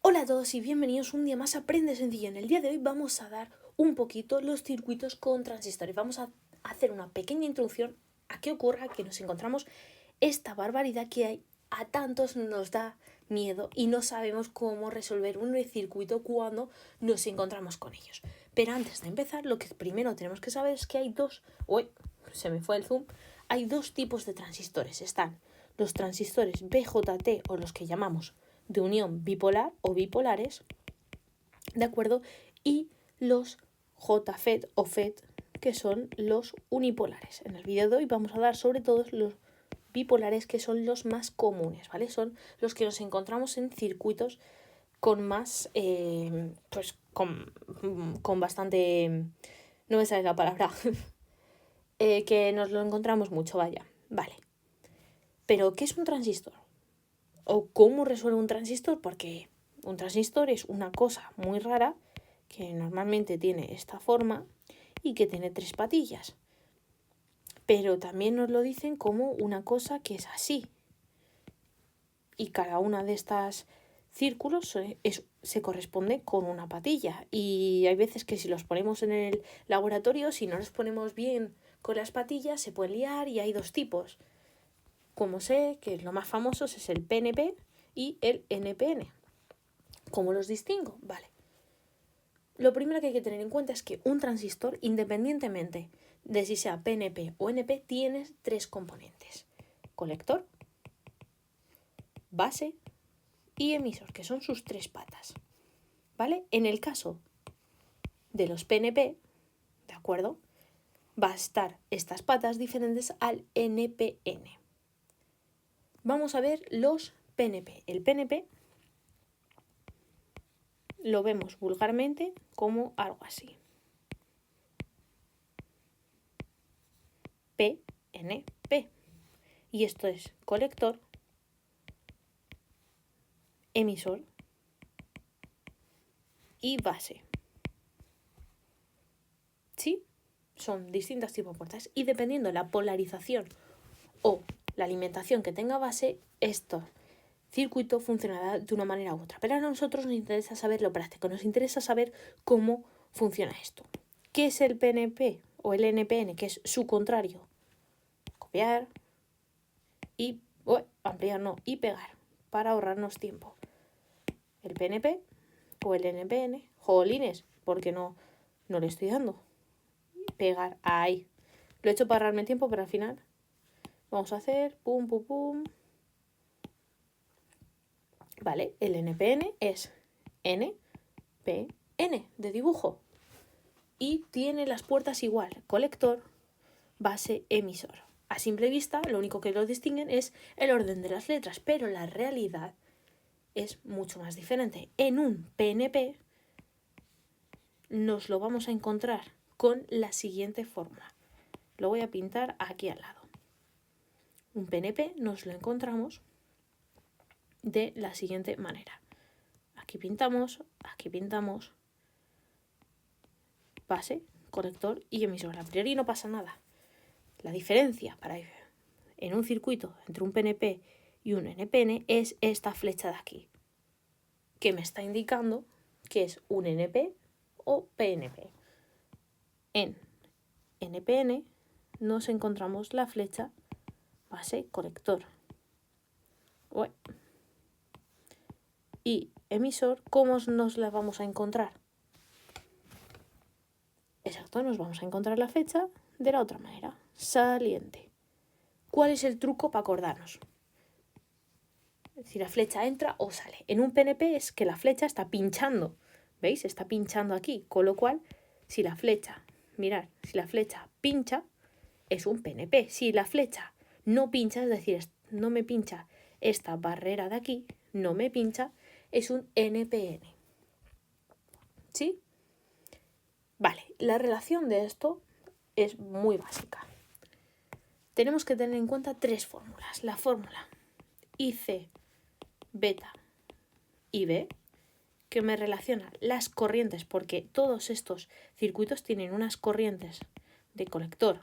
Hola a todos y bienvenidos un día más a Aprende Sencillo. En el día de hoy vamos a dar un poquito los circuitos con transistores. Vamos a hacer una pequeña introducción a qué ocurre, que nos encontramos esta barbaridad que hay. A tantos nos da miedo y no sabemos cómo resolver un circuito cuando nos encontramos con ellos. Pero antes de empezar, lo que primero tenemos que saber es que hay dos... ¡Uy! Se me fue el zoom. Hay dos tipos de transistores. Están los transistores BJT o los que llamamos de unión bipolar o bipolares, ¿de acuerdo? Y los JFET o FET, que son los unipolares. En el vídeo de hoy vamos a dar sobre todo los bipolares, que son los más comunes, ¿vale? Son los que nos encontramos en circuitos con más, pues con bastante, no me sale la palabra, que nos lo encontramos mucho, vaya, vale. Pero, ¿qué es un transistor? ¿O cómo resuelve un transistor? Porque un transistor es una cosa muy rara que normalmente tiene esta forma y que tiene tres patillas. Pero también nos lo dicen como una cosa que es así. Y cada una de estas círculos se corresponde con una patilla. Y hay veces que si los ponemos en el laboratorio, si no los ponemos bien con las patillas, se pueden liar y hay dos tipos. Como sé que lo más famoso es el PNP y el NPN. ¿Cómo los distingo? Vale. Lo primero que hay que tener en cuenta es que un transistor, independientemente de si sea PNP o NP, tiene tres componentes: colector, base y emisor, que son sus tres patas. ¿Vale? En el caso de los PNP, ¿de acuerdo?, va a estar estas patas diferentes al NPN. Vamos a ver los PNP. El PNP lo vemos vulgarmente como algo así. PNP. Y esto es colector, emisor y base. ¿Sí? Son distintos tipos de puertas y dependiendo de la polarización o la alimentación que tenga base, este circuito funcionará de una manera u otra. Pero a nosotros nos interesa saber lo práctico, nos interesa saber cómo funciona esto. ¿Qué es el PNP o el NPN? Que es su contrario. Copiar y ampliar, no, y pegar para ahorrarnos tiempo. El PNP o el NPN, jolines, porque no le estoy dando. Pegar ahí. Lo he hecho para ahorrarme tiempo, pero al final vamos a hacer pum, pum, pum. Vale, el NPN es NPN de dibujo. Y tiene las puertas igual: colector, base, emisor. A simple vista, lo único que lo distinguen es el orden de las letras, pero la realidad es mucho más diferente. En un PNP nos lo vamos a encontrar con la siguiente fórmula. Lo voy a pintar aquí al lado. Un PNP nos lo encontramos de la siguiente manera. Aquí pintamos, base, colector y emisor. A priori no pasa nada. La diferencia en un circuito entre un PNP y un NPN es esta flecha de aquí, que me está indicando que es un NP o PNP. En NPN nos encontramos la flecha base, colector. Y emisor, ¿cómo nos la vamos a encontrar? Exacto, nos vamos a encontrar la flecha de la otra manera, saliente. ¿Cuál es el truco para acordarnos? Si la flecha entra o sale. En un PNP es que la flecha está pinchando. ¿Veis? Está pinchando aquí. Con lo cual, si la flecha pincha, es un PNP. Si la flecha no pincha, es decir, no me pincha esta barrera de aquí, no me pincha, es un NPN. ¿Sí? Vale, la relación de esto es muy básica. Tenemos que tener en cuenta tres fórmulas. La fórmula IC, beta y B, que me relaciona las corrientes, porque todos estos circuitos tienen unas corrientes de colector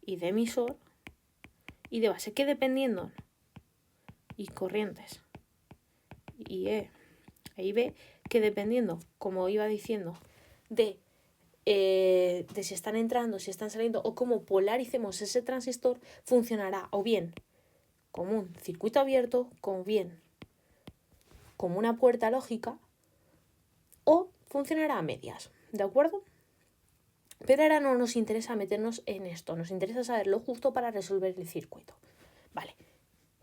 y de emisor y de base, que dependiendo, y corrientes y E y B, que dependiendo, como iba diciendo, de si están entrando, si están saliendo o cómo polaricemos ese transistor, funcionará o bien como un circuito abierto, como bien como una puerta lógica, o funcionará a medias, ¿de acuerdo? Pero ahora no nos interesa meternos en esto, nos interesa saber lo justo para resolver el circuito. Vale,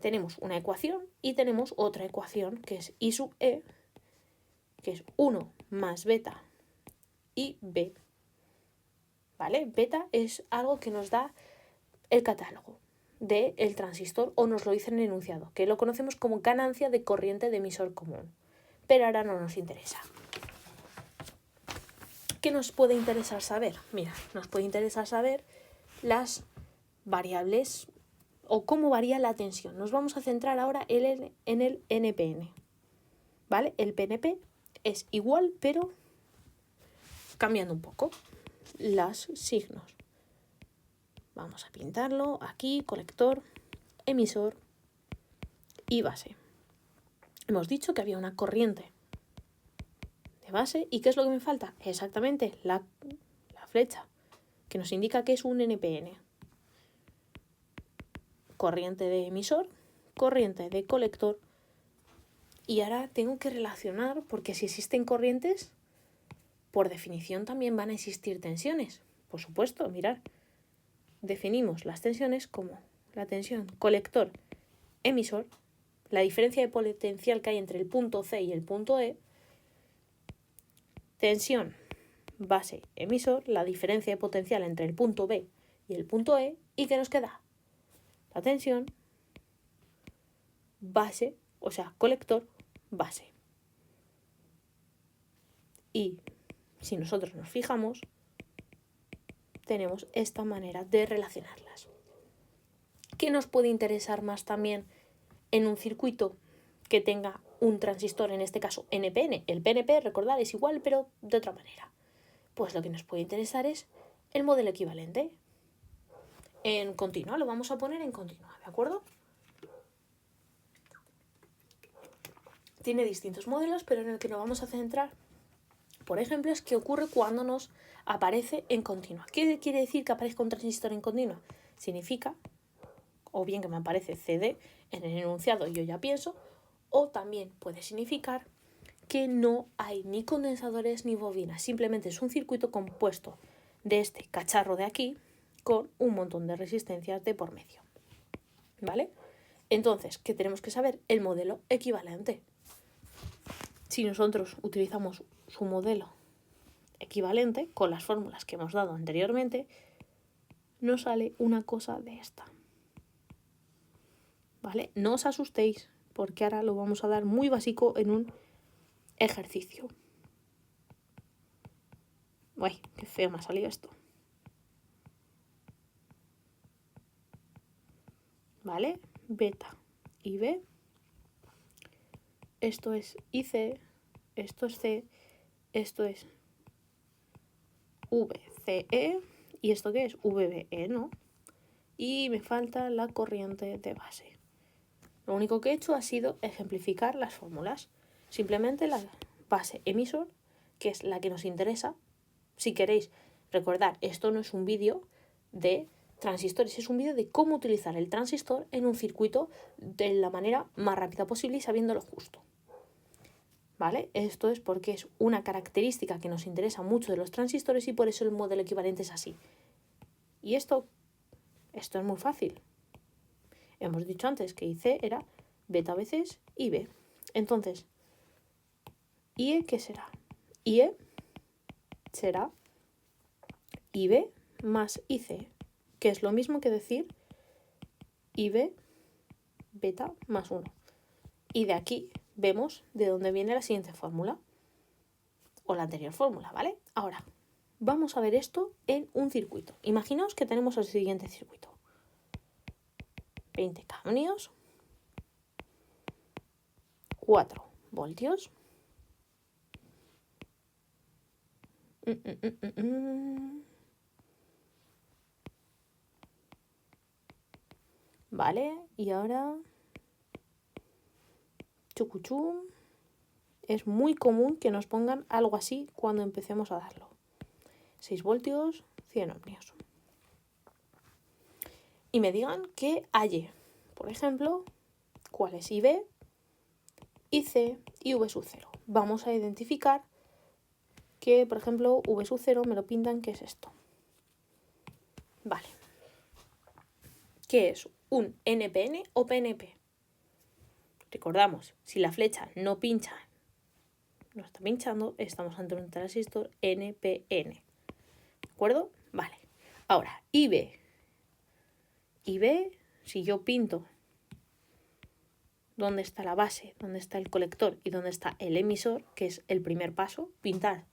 tenemos una ecuación y tenemos otra ecuación que es I sub E, que es 1 más beta y B. ¿Vale? Beta es algo que nos da el catálogo del transistor o nos lo dice en el enunciado, que lo conocemos como ganancia de corriente de emisor común. Pero ahora no nos interesa. ¿Qué nos puede interesar saber? Mira, nos puede interesar saber las variables o cómo varía la tensión. Nos vamos a centrar ahora en el NPN. ¿Vale? El PNP es igual, pero cambiando un poco los signos. Vamos a pintarlo aquí, colector, emisor y base. Hemos dicho que había una corriente de base. ¿Y qué es lo que me falta? Exactamente la flecha, que nos indica que es un NPN. Corriente de emisor, corriente de colector. Y ahora tengo que relacionar, porque si existen corrientes, por definición también van a existir tensiones. Por supuesto, mirad. Definimos las tensiones como la tensión colector-emisor, la diferencia de potencial que hay entre el punto C y el punto E, tensión base-emisor, la diferencia de potencial entre el punto B y el punto E, ¿y qué nos queda? La tensión base, o sea, colector-base. Y si nosotros nos fijamos, tenemos esta manera de relacionarlas. ¿Qué nos puede interesar más también en un circuito que tenga un transistor, en este caso NPN? El PNP, recordad, es igual, pero de otra manera. Pues lo que nos puede interesar es el modelo equivalente. En continua, lo vamos a poner en continua, ¿de acuerdo? Tiene distintos modelos, pero en el que nos vamos a centrar, por ejemplo, es qué ocurre cuando nos aparece en continua. ¿Qué quiere decir que aparezca un transistor en continua? Significa, o bien que me aparece CD en el enunciado y yo ya pienso, o también puede significar que no hay ni condensadores ni bobinas, simplemente es un circuito compuesto de este cacharro de aquí con un montón de resistencias de por medio. ¿Vale? Entonces, ¿qué tenemos que saber? El modelo equivalente. Si nosotros utilizamos su modelo equivalente con las fórmulas que hemos dado anteriormente, nos sale una cosa de esta. ¿Vale? No os asustéis, porque ahora lo vamos a dar muy básico en un ejercicio. Uy, qué feo me ha salido esto. ¿Vale? Beta y B. Esto es IC, esto es C, esto es VCE y esto qué es VBE, ¿no? Y me falta la corriente de base. Lo único que he hecho ha sido ejemplificar las fórmulas. Simplemente la base emisor, que es la que nos interesa. Si queréis recordar, esto no es un vídeo de transistores, es un vídeo de cómo utilizar el transistor en un circuito de la manera más rápida posible y sabiendo lo justo. ¿Vale? Esto es porque es una característica que nos interesa mucho de los transistores y por eso el modelo equivalente es así. Y esto es muy fácil. Hemos dicho antes que IC era beta veces IB. Entonces, IE, ¿qué será? IE será IB más IC, que es lo mismo que decir IB beta más 1. Y de aquí vemos de dónde viene la siguiente fórmula, o la anterior fórmula, ¿vale? Ahora, vamos a ver esto en un circuito. Imaginaos que tenemos el siguiente circuito. 20 ohmios, 4 voltios. Vale, y ahora chucuchú, es muy común que nos pongan algo así cuando empecemos a darlo. 6 voltios, 100 ohmios. Y me digan que halle, por ejemplo, cuál es IB, IC y V sub 0. Vamos a identificar que, por ejemplo, V sub 0 me lo pintan que es esto. Vale. ¿Qué es? ¿Un NPN o PNP? Recordamos, si la flecha no pincha, no está pinchando, estamos ante un transistor NPN. ¿De acuerdo? Vale. Ahora, IB. IB, si yo pinto dónde está la base, dónde está el colector y dónde está el emisor, que es el primer paso, pintar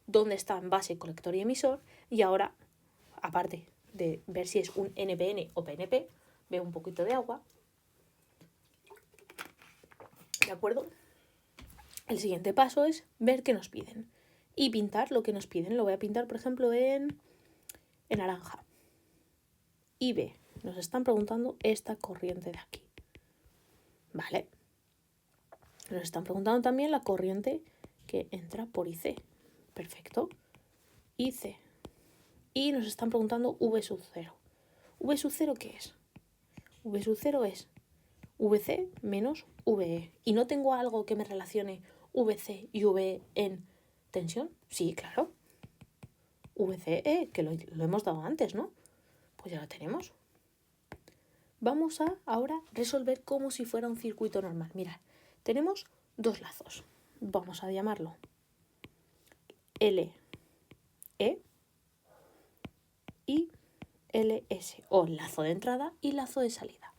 dónde están base, colector y emisor, y ahora, aparte de ver si es un NPN o PNP, veo un poquito de agua. ¿De acuerdo? El siguiente paso es ver qué nos piden y pintar lo que nos piden. Lo voy a pintar, por ejemplo, en naranja. Y B, nos están preguntando esta corriente de aquí. Vale. Nos están preguntando también la corriente que entra por IC. Perfecto. IC. Y nos están preguntando V sub 0. ¿V sub 0 qué es? V sub 0 es VC menos VE. ¿Y no tengo algo que me relacione VC y VE en tensión? Sí, claro. VCE, que lo hemos dado antes, ¿no? Pues ya lo tenemos. Vamos a ahora resolver como si fuera un circuito normal. Mirad, tenemos dos lazos. Vamos a llamarlo LE y LS, o lazo de entrada y lazo de salida.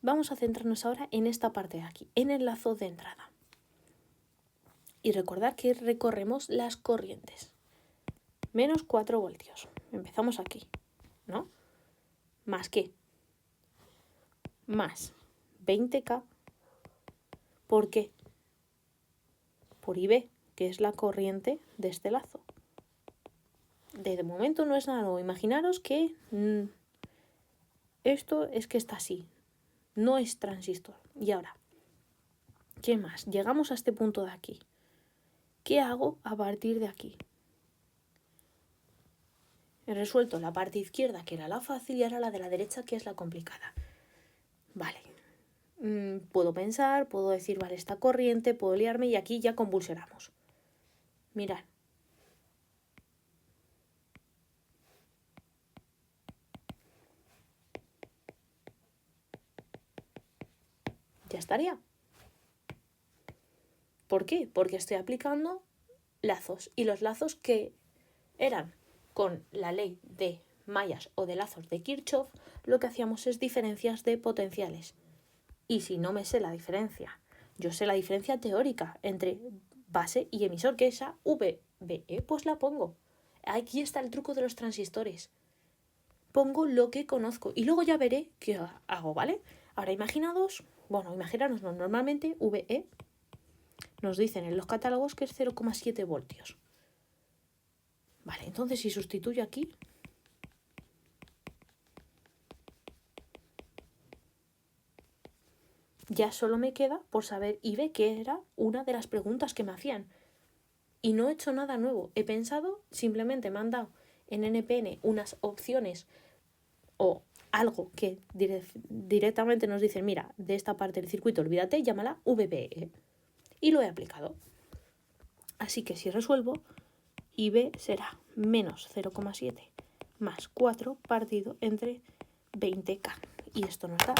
Vamos a centrarnos ahora en esta parte de aquí, en el lazo de entrada. Y recordar que recorremos las corrientes. Menos 4 voltios. Empezamos aquí, ¿no? ¿Más qué? Más 20K. ¿Por qué? Por IB, que es la corriente de este lazo. De momento no es nada nuevo. Imaginaros que esto es que está así. No es transistor. Y ahora, ¿qué más? Llegamos a este punto de aquí. ¿Qué hago a partir de aquí? He resuelto la parte izquierda, que era la fácil, y ahora la de la derecha, que es la complicada. Vale. Puedo pensar, puedo decir, vale, esta corriente, puedo liarme y aquí ya convulsionamos. Mirad. Ya estaría. ¿Por qué? Porque estoy aplicando lazos. Y los lazos que eran con la ley de mallas o de lazos de Kirchhoff, lo que hacíamos es diferencias de potenciales. Y si no me sé la diferencia, yo sé la diferencia teórica entre base y emisor, que esa VBE, pues la pongo. Aquí está el truco de los transistores. Pongo lo que conozco y luego ya veré qué hago, ¿vale? Ahora imaginaros, normalmente VE nos dicen en los catálogos que es 0,7 voltios. Vale, entonces si sustituyo aquí, ya solo me queda por saber IB, que era una de las preguntas que me hacían. Y no he hecho nada nuevo. He pensado, simplemente me han dado en NPN unas opciones o algo que directamente nos dicen, mira, de esta parte del circuito olvídate, llámala VBE. Y lo he aplicado. Así que si resuelvo, IB será menos 0,7 más 4 partido entre 20K. Y esto nos da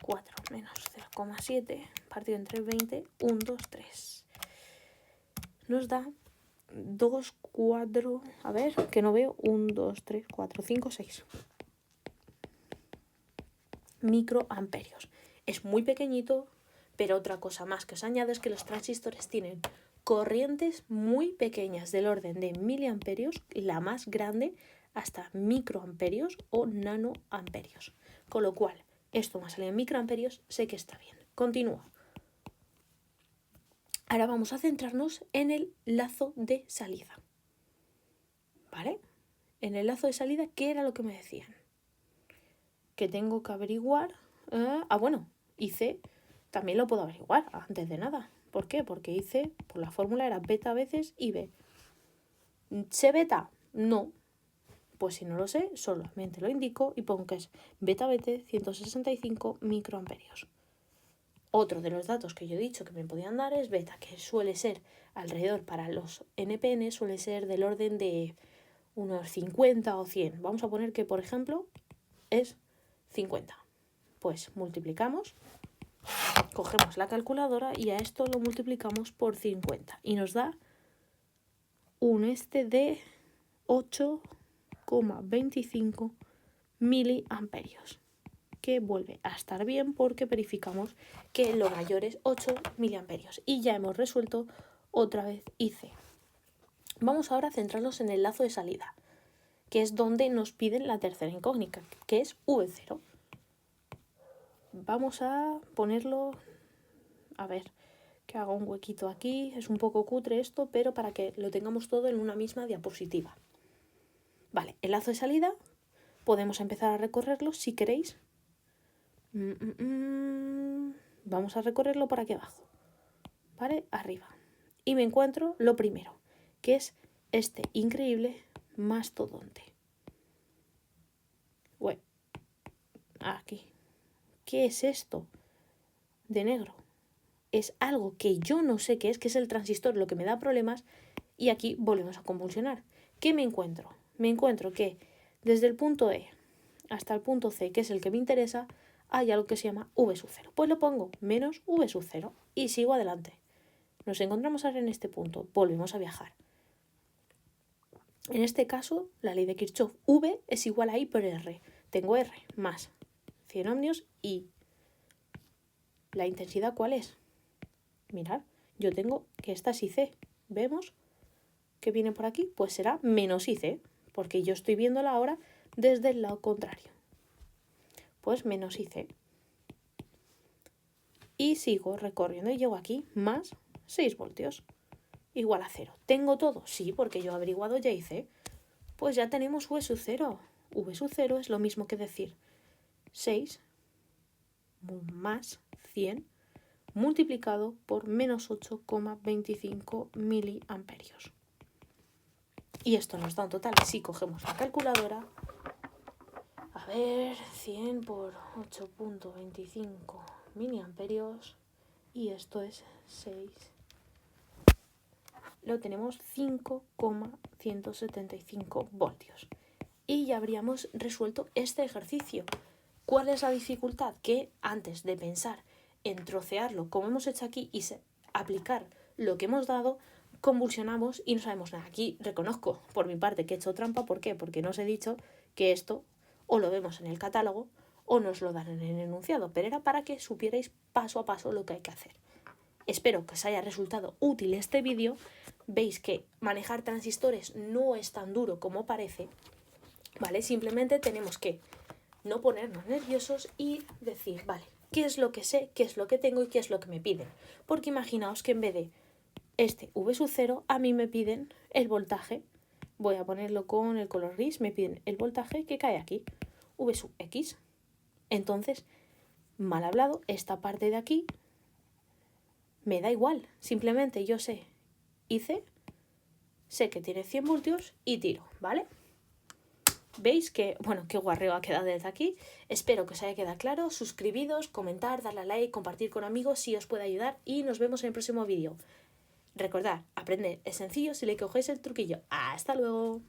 4 menos 0,7 partido entre 20, 1, 2, 3. Nos da 2, 4, a ver, que no veo, 1, 2, 3, 4, 5, 6 microamperios. Es muy pequeñito, pero otra cosa más que os añado es que los transistores tienen corrientes muy pequeñas del orden de miliamperios, la más grande, hasta microamperios o nanoamperios. Con lo cual, esto más sale en microamperios, sé que está bien. Continúo. Ahora vamos a centrarnos en el lazo de salida. ¿Vale? En el lazo de salida, ¿qué era lo que me decían? Que tengo que averiguar... IC también lo puedo averiguar antes de nada. ¿Por qué? Porque hice, pues la fórmula era beta veces IB. ¿Sé beta? No. Pues si no lo sé, solamente lo indico y pongo que es beta BT 165 microamperios. Otro de los datos que yo he dicho que me podían dar es beta, que suele ser alrededor para los NPN, suele ser del orden de unos 50 o 100. Vamos a poner que, por ejemplo, es 50. Pues multiplicamos, cogemos la calculadora y a esto lo multiplicamos por 50 y nos da un de 8,25 miliamperios, que vuelve a estar bien porque verificamos que lo mayor es 8 miliamperios y ya hemos resuelto otra vez IC. Vamos ahora a centrarnos en el lazo de salida, que es donde nos piden la tercera incógnita, que es V0. Vamos a ponerlo, a ver, que haga un huequito aquí, es un poco cutre esto, pero para que lo tengamos todo en una misma diapositiva. Vale, el lazo de salida, podemos empezar a recorrerlo si queréis. Vamos a recorrerlo por aquí abajo, ¿vale? Arriba. Y me encuentro lo primero, que es este increíble mastodonte. Aquí. ¿Qué es esto de negro? Es algo que yo no sé qué es, que es el transistor lo que me da problemas, y aquí volvemos a convulsionar. ¿Qué me encuentro? Me encuentro que desde el punto E hasta el punto C, que es el que me interesa, hay algo que se llama V sub 0. Pues lo pongo menos V sub 0 y sigo adelante. Nos encontramos ahora en este punto, volvemos a viajar. En este caso, la ley de Kirchhoff, V es igual a I por R. Tengo R más 100 ohmios y ¿la intensidad cuál es? Mirad, yo tengo que esta es IC. ¿Vemos que viene por aquí? Pues será menos IC, porque yo estoy viéndola ahora desde el lado contrario. Pues menos IC. Y sigo recorriendo y llego aquí más 6 voltios. Igual a 0. ¿Tengo todo? Sí, porque yo he averiguado ya IC. Pues ya tenemos V sub 0. V sub 0 es lo mismo que decir 6 más 100 multiplicado por menos 8,25 miliamperios. Y esto nos da un total, si cogemos la calculadora, a ver, 100 por 8,25 miliamperios, y esto es 6. Lo tenemos 5,175 voltios. Y ya habríamos resuelto este ejercicio. ¿Cuál es la dificultad? Que antes de pensar en trocearlo como hemos hecho aquí y aplicar lo que hemos dado, convulsionamos y no sabemos nada. Aquí reconozco por mi parte que he hecho trampa. ¿Por qué? Porque no os he dicho que esto o lo vemos en el catálogo o nos lo dan en el enunciado, pero era para que supierais paso a paso lo que hay que hacer. Espero que os haya resultado útil este vídeo. Veis que manejar transistores no es tan duro como parece, ¿vale? Simplemente tenemos que no ponernos nerviosos y decir, vale, ¿qué es lo que sé, qué es lo que tengo y qué es lo que me piden? Porque imaginaos que en vez de este V sub 0, a mí me piden el voltaje. Voy a ponerlo con el color gris, me piden el voltaje que cae aquí, V sub X. Entonces, mal hablado, esta parte de aquí me da igual. Simplemente yo sé IC, sé que tiene 100 voltios y tiro, ¿vale? ¿Veis que, bueno, qué guarreo ha quedado desde aquí? Espero que os haya quedado claro. Suscribiros, comentar, darle a like, compartir con amigos si os puede ayudar y nos vemos en el próximo vídeo. Recordad, aprender es sencillo si le cogéis el truquillo. ¡Hasta luego!